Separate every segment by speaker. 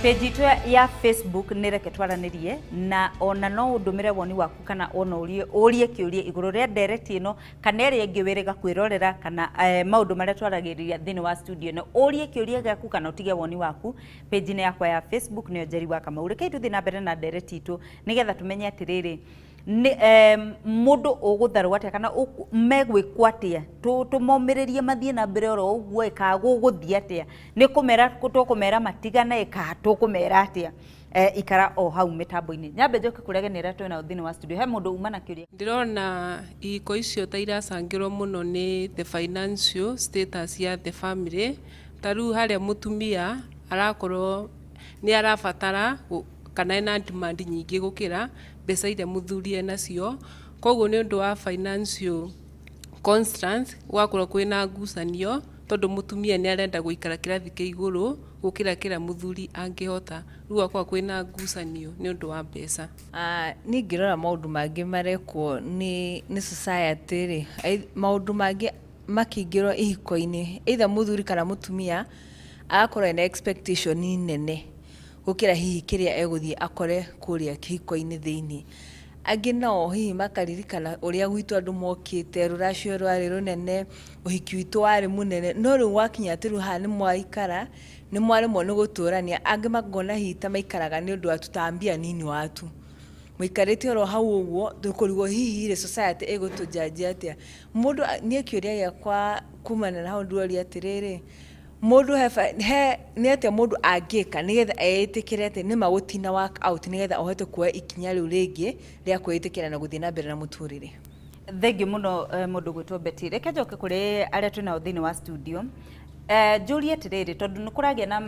Speaker 1: Page itu ya Facebook nireke twaranirie na ona no ndumire woni waku kana ona urie kiurie iguru ria direct ino kana iri ingi wiriga kwirorera kana maundu maria twaragiriria thini wa studio no urie kiurie gaku kana utige woni waku page ni yakwa ya Facebook niyo Njeri wa Kamau. Reke tuthi na mbere na direct itu nigetha tumenye atiriri ni mundu ugutharwa atia kana megwikwa atia tumomiririe mathie na mbere oro uguo ikaguguthia atia ni kumera tukumera matigana tukumera atia ikara o hau mitambo-ini. Nyambe njoke kuregenera twina thini wa studio he mundu uma na kiuria
Speaker 2: ndirona iko icio ta iracangirwo muno ni the financial status ya the family. Taru haria mutumia arakorwo ni arabatara kana ena demand nyingi gukira mbeca iria muthuri enacio, koguo ni undu wa financial constraints gwakorwo kwina ngucanio tondu mutumia ni arenda guikara kirathi kia iguru gukira kira muthuri angihota, riu akwa kwina ngucanio ni undu wa mbeca.
Speaker 3: Ni ngirora maundu mangi marekwo ni society ri maundu mangi makingirwo ihiko-ini either muthuri kana mutumia agakorwo na expectation nene gukira hihi kiria eguthie akore kuria kihiko-ini thiini. Angi no hihi makaririkana uria gwitu andu mokite ruracio rwari runene uhiki witu wari munene no riu wakinya ati riu ha ni mwaikara ni mwaremwo ni guturania. Angi makona hihi ta maikaraga ni undu wa tutambia nini watu muikarite oro hau uguo dukurigwo hihi ire society egutujanjia atia. Mundu nie kiuria giakwa kumana na hau nduoria atiriri mundu ni atia mundu angika nigetha eitikire ati ni magutina work out nigetha ohote kuoya ikinya riu ringi ria kwitikira na guthie na mbere na muturire.
Speaker 1: Thengi muno mundu gwitwo Betty. Reke njoke kuri aria twina thini wa studio njurie atiriri tondu ni kuragia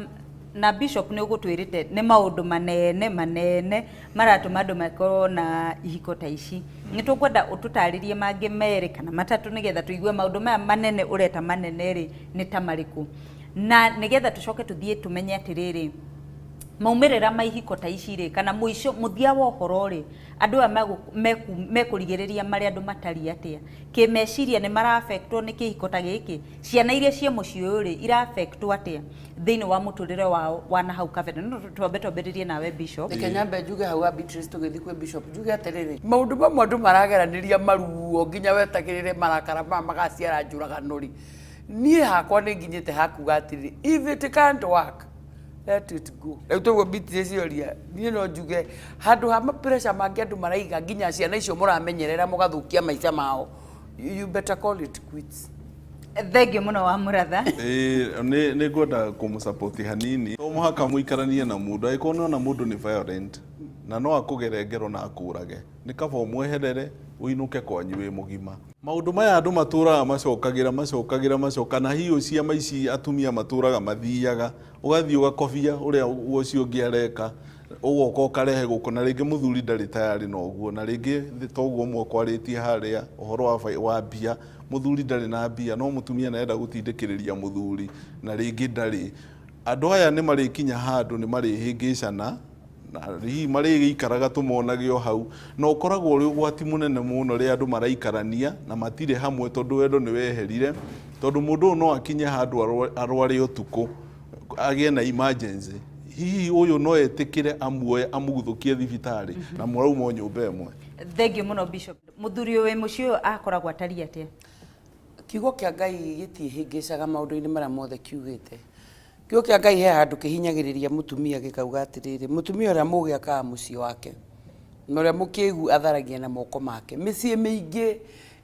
Speaker 1: na Bishop ni ugutwirite ni maundu manene maratuma andu makorwo na ihiko ta ici. Ni tukwenda ututaririe mangi meri kana matatu nigetha tuigue maundu maya manene ureta manene ri ni ta mariku na nigetha tucoke tuthie tumenye atiriri maumirira ma ihiko ta ici ri kana muico muthia wa uhoro ri andu aya mekurigiriria mari andu matari atia kimeciria ni mara affectwo ni kihiko ta giki. Ciana iria cia mucii uyu ri ira affectwo atia thiini wa muturire wao wana hau kabere. No twamberirie nawe Bishop.
Speaker 4: Nyambe njuge hau Beatrice tugithi kwi Bishop njuge atiriri maundu mamwe andu marageraniria maruo nginya wetagirire marakara magaciara njuragano ri nie hakwa ni nginyite hakuga atiriri if it can't work let it go. Eto Beatrice yoria nie no njuge handu ha pressure mangi andu maraiga nginya ciana icio muramenyerera mugathukia maica mao, you better call it quits.
Speaker 1: Thengi muno wa muratha.
Speaker 5: Ni ngwenda kumusupport hanini. To muhaka muikaranie na mundu aikona na mundu ni violent na no akugere ngero na akurage ni kaba umweherere uinuke kwanyu wi mugima. Maundu maya andu maturaga macokana hiyo ciama ici atumia maturaga mathiaga ugathii ugakobia uria ucio ngiareka ugoka ukarehe guko na ringi muthuri ndari tayari no guo na ringi toguo mwakwaritie haria uhoro wa bia muthuri ndari na bia no mutumia naenda gutindikiriria muthuri na ringi ndari. Andu aya ni marikinya handu ni marihingicana na hihi marigikaraga tumonagio hau no ukoragwo uri ugwati munene muno ri andu maraikarania na matire hamwe tondu wendo ni weherire tondu mundu no akinye handu arware utuku agie na emergency hihi uyu no etikire amuoye amuguthukie thibitari na murauma nyumba imwe.
Speaker 1: Thengi muno Bishop. Muthuri we mucio akoragwo atari atia?
Speaker 4: Kiugo kia Ngai gitihingicaga maundu-ini maria mothe kiugite. Kiugo kia Ngai he handu kihinyagiriria mutumia gikauga atiriri mutumia uria mugi akaga mucii wake na uria mukigu atharagia na moko make. Micii miingi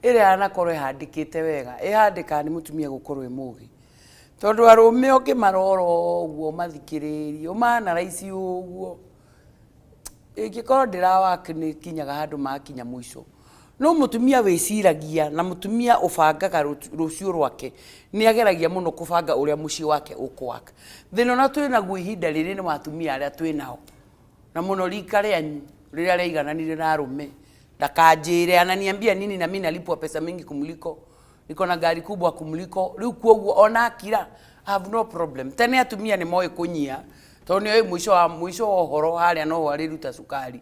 Speaker 4: iria anakorwo ihandikite wega ihandika ni mutumia gukorwo i mugi tondu arume okimaroro uguo mathikiririo mana raici uguo igikorwo ndirawaki ni kinyaga handu makinya mwico no mutumia wiciragia na mutumia ubangaga rucio rwake ni ageragia muno kubanga uria mucii wake ukwaka. Thina na twina guo ihinda riri ni matumia aria twinao na muno rika rianyu riria riigananire na arume ndakanjire ananiambia nini na mimi nalipwa pesa mingi kumuliko niko na gari kubwa kumuliko riu kuoguo ona akira I have no problem. Tene atumia ni moe kunyia tondu ni mwisho wa horo haria no wari ruta sukari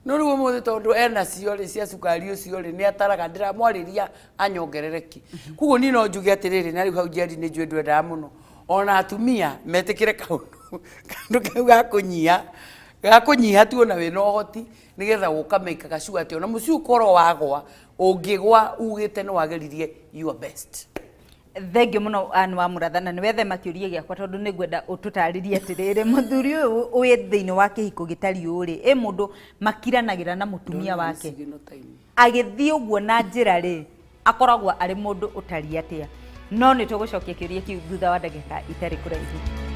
Speaker 4: no riu muthe tondu ena ciori cia sukari ucio ri ni ataraga ndira mwariria anyongerereki. Kuguo ni no njuge atiriri na riu hau Njeri ni njwe ndwendaga muno ona atumia metikire kaundu kandu kau gakunyiha tu ona wina uhoti nigetha gukameka sure ati ona muciĩ ukorwo wagwa ungigwa ugite no wageririe your best.
Speaker 1: Thengio muno Anne wa Mũratha, nĩ wethema kĩũria gĩakwa tondũ nĩ ngwenda ũtũtarĩrie atĩrĩrĩ, mũthuri ũyũ wĩ thĩinĩ wa kĩhiko gĩtari ũrĩ mũndũ makiranagĩra na mũtumia wake agĩthiĩ ũguo na njĩra rĩ akoragwo arĩ mũndũ ũtari atĩa. No nĩ tũgũcokia kĩũria kĩu thutha wa ndagĩka itarĩ kũraihu.